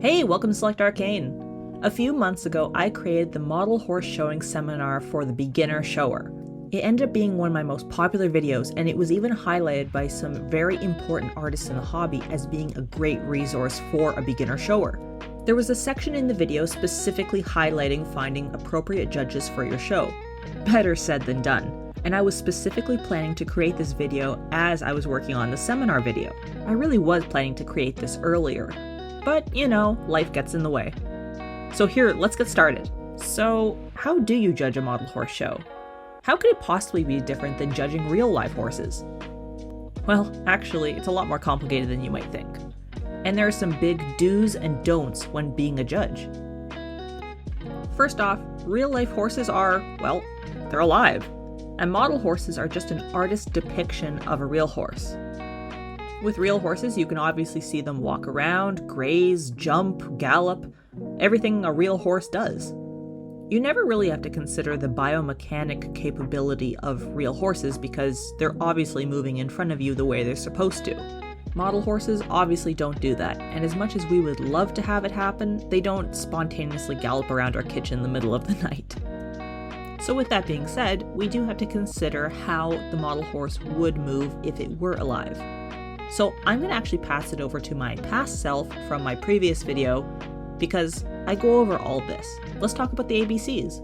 Hey, welcome to Select Arcane! A few months ago, I created the model horse showing seminar for the beginner shower. It ended up being one of my most popular videos, and it was even highlighted by some very important artists in the hobby as being a great resource for a beginner shower. There was a section in the video specifically highlighting finding appropriate judges for your show. Better said than done. And I was specifically planning to create this video as I was working on the seminar video. I really was planning to create this earlier. But, you know, life gets in the way. So here, let's get started. So, how do you judge a model horse show? How could it possibly be different than judging real live horses? Well, actually, it's a lot more complicated than you might think. And there are some big do's and don'ts when being a judge. First off, real life horses are, well, they're alive. And model horses are just an artist's depiction of a real horse. With real horses, you can obviously see them walk around, graze, jump, gallop, everything a real horse does. You never really have to consider the biomechanic capability of real horses because they're obviously moving in front of you the way they're supposed to. Model horses obviously don't do that, and as much as we would love to have it happen, they don't spontaneously gallop around our kitchen in the middle of the night. So with that being said, we do have to consider how the model horse would move if it were alive. So I'm going to actually pass it over to my past self from my previous video because I go over all this. Let's talk about the ABCs.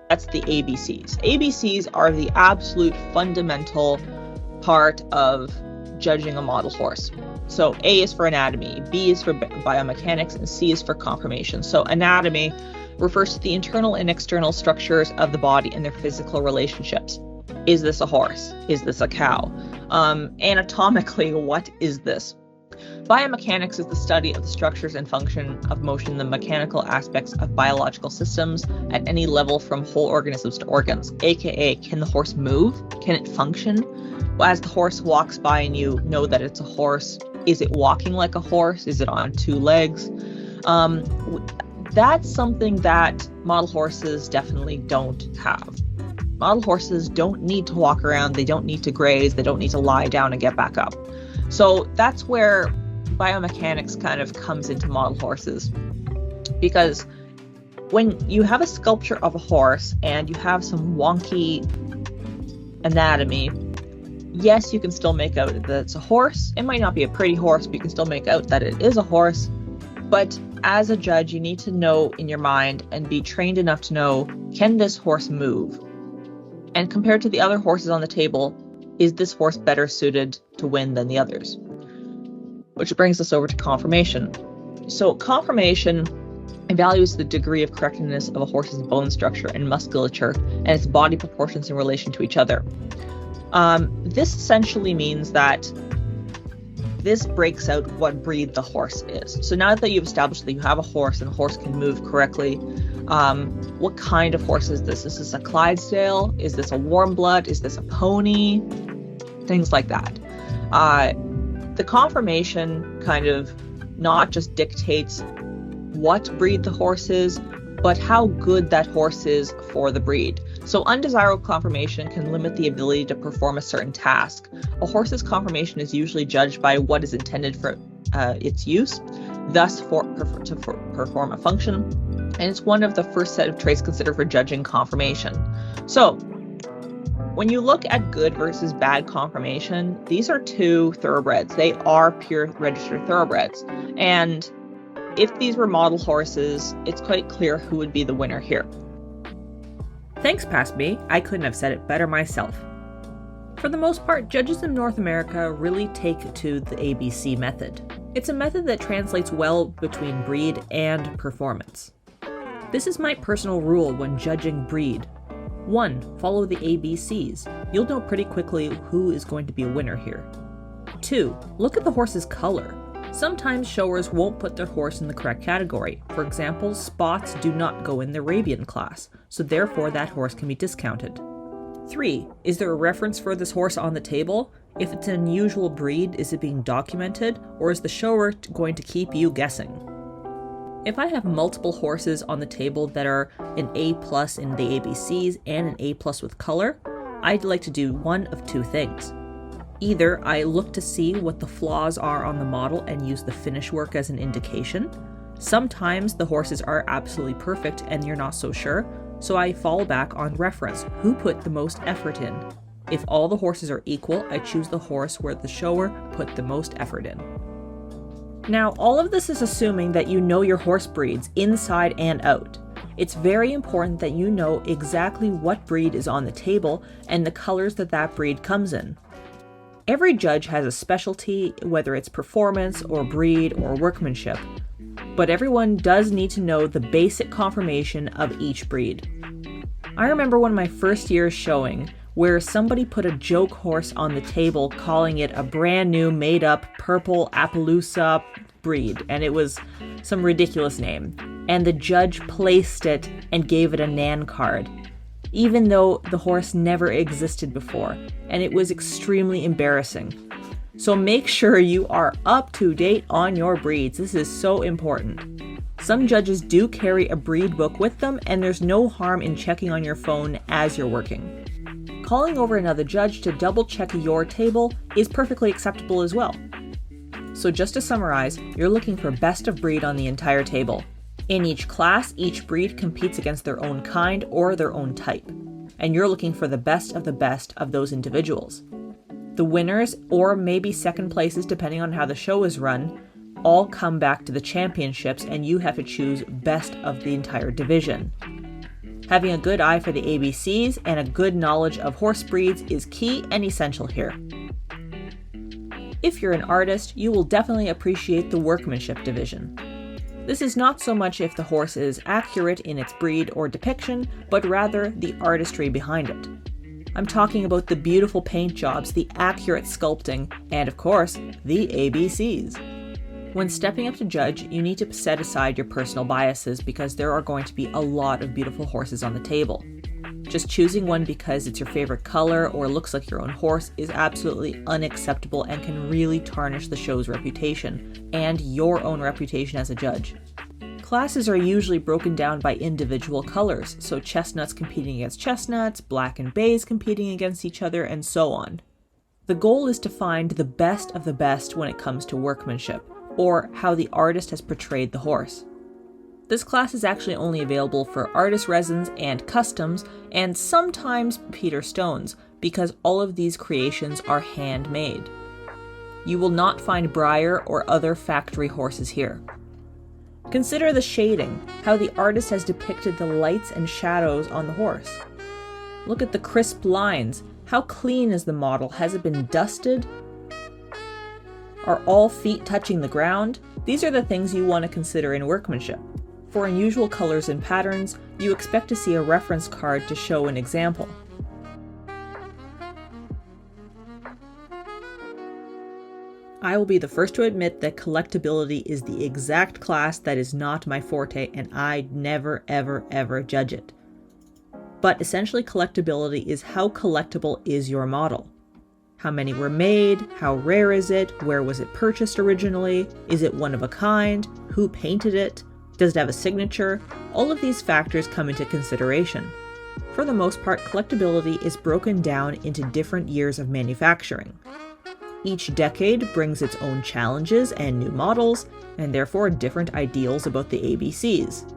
That's the ABCs. ABCs are the absolute fundamental part of judging a model horse. So A is for anatomy, B is for biomechanics, and C is for conformation. So anatomy refers to the internal and external structures of the body and their physical relationships. Is this a horse? Is this a cow? Anatomically, what is this? Biomechanics is the study of the structures and function of motion, the mechanical aspects of biological systems at any level from whole organisms to organs, aka can the horse move? Can it function? As the horse walks by and you know that it's a horse, is it walking like a horse? Is it on two legs? That's something that model horses definitely don't have. Model horses don't need to walk around, they don't need to graze, they don't need to lie down and get back up. So that's where biomechanics kind of comes into model horses. Because when you have a sculpture of a horse and you have some wonky anatomy, yes, you can still make out that it's a horse. It might not be a pretty horse, but you can still make out that it is a horse. But as a judge, you need to know in your mind and be trained enough to know, can this horse move? And compared to the other horses on the table, is this horse better suited to win than the others? Which brings us over to conformation. So conformation evaluates the degree of correctness of a horse's bone structure and musculature and its body proportions in relation to each other. This essentially means that this breaks out what breed the horse is. So now that you've established that you have a horse and the horse can move correctly, what kind of horse is this? Is this a Clydesdale? Is this a warm blood? Is this a pony? Things like that. The conformation kind of not just dictates what breed the horse is, but how good that horse is for the breed. So undesirable conformation can limit the ability to perform a certain task. A horse's conformation is usually judged by what is intended for its use, thus to perform a function, and it's one of the first set of traits considered for judging conformation. So when you look at good versus bad conformation, these are two thoroughbreds. They are pure registered thoroughbreds. And if these were model horses, it's quite clear who would be the winner here. Thanks, past me. I couldn't have said it better myself. For the most part, judges in North America really take to the ABC method. It's a method that translates well between breed and performance. This is my personal rule when judging breed. 1. Follow the ABCs. You'll know pretty quickly who is going to be a winner here. 2. Look at the horse's color. Sometimes showers won't put their horse in the correct category. For example, spots do not go in the Arabian class, so therefore that horse can be discounted. 3. Is there a reference for this horse on the table? If it's an unusual breed, is it being documented, or is the shower going to keep you guessing? If I have multiple horses on the table that are an A+ in the ABCs and an A+ with color, I'd like to do one of two things. Either I look to see what the flaws are on the model and use the finish work as an indication, Sometimes the horses are absolutely perfect and you're not so sure, so I fall back on reference, who put the most effort in. If all the horses are equal, I choose the horse where the shower put the most effort in. Now, all of this is assuming that you know your horse breeds inside and out. It's very important that you know exactly what breed is on the table and the colors that that breed comes in. Every judge has a specialty, whether it's performance or breed or workmanship, but everyone does need to know the basic conformation of each breed. I remember one of my first years showing where somebody put a joke horse on the table calling it a brand new made up purple Appaloosa breed, and it was some ridiculous name, and the judge placed it and gave it a Nan card, even though the horse never existed before, and it was extremely embarrassing. So make sure you are up to date on your breeds. This is so important. Some judges do carry a breed book with them, and there's no harm in checking on your phone as you're working. Calling over another judge to double check your table is perfectly acceptable as well. So just to summarize, you're looking for best of breed on the entire table. In each class, each breed competes against their own kind or their own type, and you're looking for the best of those individuals. The winners, or maybe second places depending on how the show is run, all come back to the championships, and you have to choose best of the entire division. Having a good eye for the ABCs and a good knowledge of horse breeds is key and essential here. If you're an artist, you will definitely appreciate the workmanship division. This is not so much if the horse is accurate in its breed or depiction, but rather the artistry behind it. I'm talking about the beautiful paint jobs, the accurate sculpting, and of course, the ABCs. When stepping up to judge, you need to set aside your personal biases because there are going to be a lot of beautiful horses on the table. Just choosing one because it's your favorite color or looks like your own horse is absolutely unacceptable and can really tarnish the show's reputation and your own reputation as a judge. Classes are usually broken down by individual colors, so chestnuts competing against chestnuts, black and bays competing against each other, and so on. The goal is to find the best of the best when it comes to workmanship, or how the artist has portrayed the horse. This class is actually only available for artist resins and customs, and sometimes Peter Stones, because all of these creations are handmade. You will not find Breyer or other factory horses here. Consider the shading, how the artist has depicted the lights and shadows on the horse. Look at the crisp lines. How clean is the model? Has it been dusted? Are all feet touching the ground? These are the things you want to consider in workmanship. For unusual colors and patterns, you expect to see a reference card to show an example. I will be the first to admit that collectability is the exact class that is not my forte, and I never ever judge it. But essentially collectability is how collectible is your model. How many were made? How rare is it? Where was it purchased originally? Is it one of a kind? Who painted it? Does it have a signature? All of these factors come into consideration. For the most part, collectability is broken down into different years of manufacturing. Each decade brings its own challenges and new models, and therefore different ideals about the ABCs.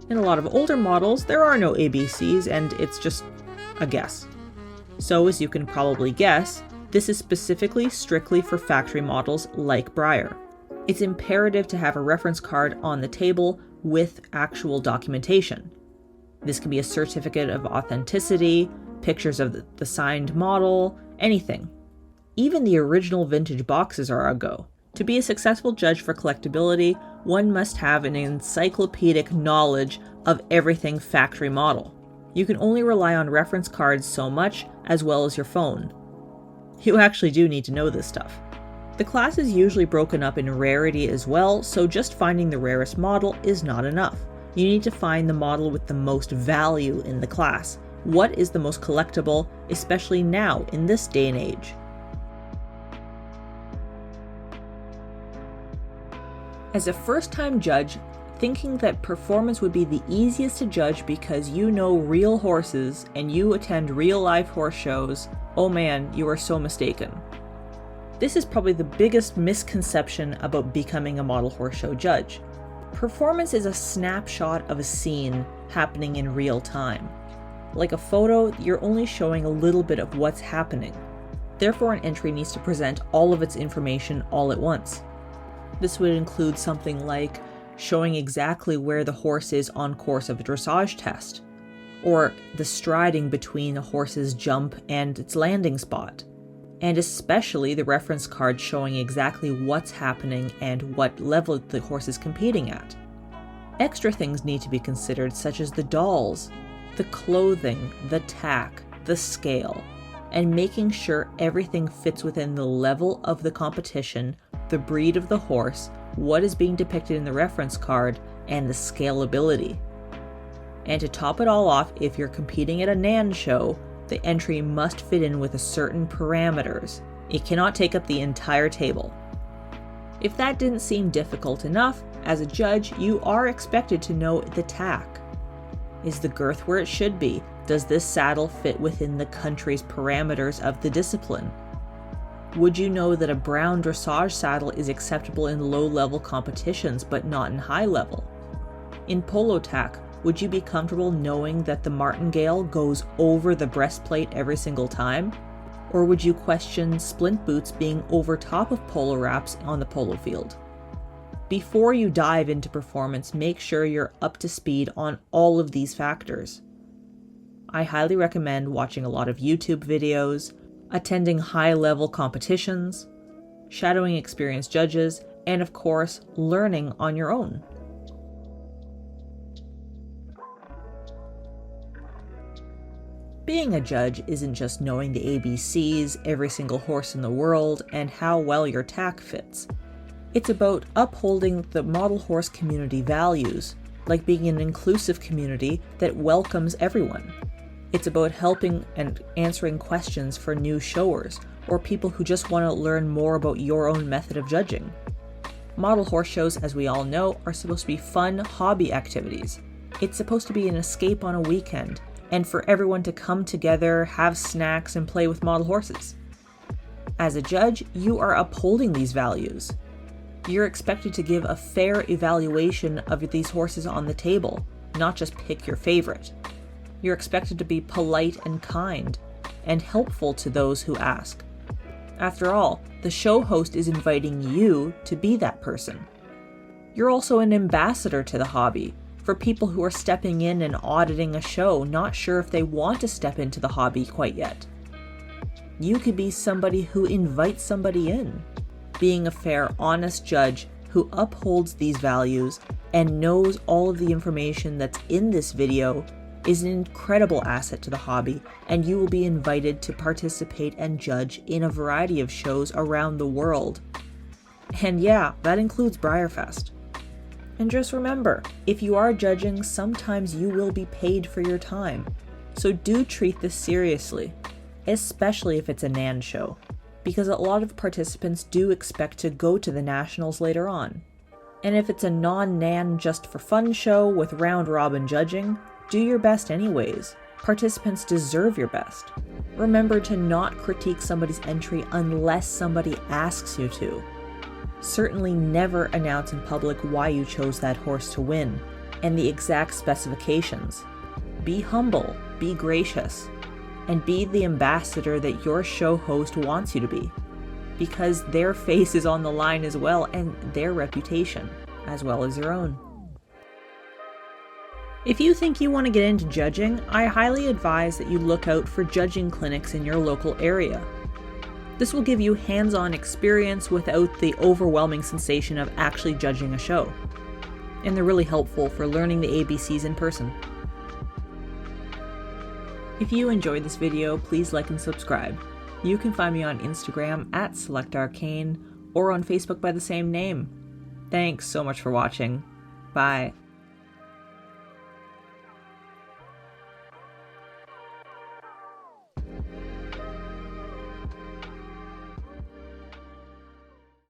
In a lot of older models, there are no ABCs, and it's just a guess. So, as you can probably guess, this is specifically strictly for factory models like Breyer. It's imperative to have a reference card on the table with actual documentation. This can be a certificate of authenticity, pictures of the signed model, anything. Even the original vintage boxes are a go. To be a successful judge for collectability, one must have an encyclopedic knowledge of everything factory model. You can only rely on reference cards so much, as well as your phone. You actually do need to know this stuff. The class is usually broken up in rarity as well, so just finding the rarest model is not enough. You need to find the model with the most value in the class. What is the most collectible, especially now in this day and age? As a first-time judge, thinking that performance would be the easiest to judge because you know real horses and you attend real-life horse shows, oh man, you are so mistaken. This is probably the biggest misconception about becoming a model horse show judge. Performance is a snapshot of a scene happening in real time. Like a photo, you're only showing a little bit of what's happening. Therefore, an entry needs to present all of its information all at once. This would include something like showing exactly where the horse is on course of a dressage test, or the striding between a horse's jump and its landing spot, and especially the reference card showing exactly what's happening and what level the horse is competing at. Extra things need to be considered, such as the dolls, the clothing, the tack, the scale, and making sure everything fits within the level of the competition, the breed of the horse, what is being depicted in the reference card, and the scalability. And to top it all off, if you're competing at a NAN show, the entry must fit in with a certain parameters. It cannot take up the entire table. If that didn't seem difficult enough, as a judge, you are expected to know the tack. Is the girth where it should be? Does this saddle fit within the country's parameters of the discipline? Would you know that a brown dressage saddle is acceptable in low-level competitions but not in high-level? In polo tack, would you be comfortable knowing that the martingale goes over the breastplate every single time? Or would you question splint boots being over top of polo wraps on the polo field? Before you dive into performance, make sure you're up to speed on all of these factors. I highly recommend watching a lot of YouTube videos, attending high-level competitions, shadowing experienced judges, and of course, learning on your own. Being a judge isn't just knowing the ABCs, every single horse in the world, and how well your tack fits. It's about upholding the model horse community values, like being an inclusive community that welcomes everyone. It's about helping and answering questions for new showers, or people who just want to learn more about your own method of judging. Model horse shows, as we all know, are supposed to be fun hobby activities. It's supposed to be an escape on a weekend, and for everyone to come together, have snacks, and play with model horses. As a judge, you are upholding these values. You're expected to give a fair evaluation of these horses on the table, not just pick your favorite. You're expected to be polite and kind, and helpful to those who ask. After all, the show host is inviting you to be that person. You're also an ambassador to the hobby, for people who are stepping in and auditing a show, not sure if they want to step into the hobby quite yet. You could be somebody who invites somebody in. Being a fair, honest judge who upholds these values and knows all of the information that's in this video is an incredible asset to the hobby, and you will be invited to participate and judge in a variety of shows around the world. And yeah, that includes Breyerfest. And just remember, if you are judging, sometimes you will be paid for your time. So do treat this seriously, especially if it's a NAN show, because a lot of participants do expect to go to the nationals later on. And if it's a non-NAN just for fun show with round-robin judging, do your best anyways. Participants deserve your best. Remember to not critique somebody's entry unless somebody asks you to. Certainly never announce in public why you chose that horse to win, and the exact specifications. Be humble, be gracious, and be the ambassador that your show host wants you to be, because their face is on the line as well, and their reputation, as well as your own. If you think you want to get into judging, I highly advise that you look out for judging clinics in your local area. This will give you hands-on experience without the overwhelming sensation of actually judging a show. And they're really helpful for learning the ABCs in person. If you enjoyed this video, please like and subscribe. You can find me on Instagram at SelectArcane or on Facebook by the same name. Thanks so much for watching. Bye.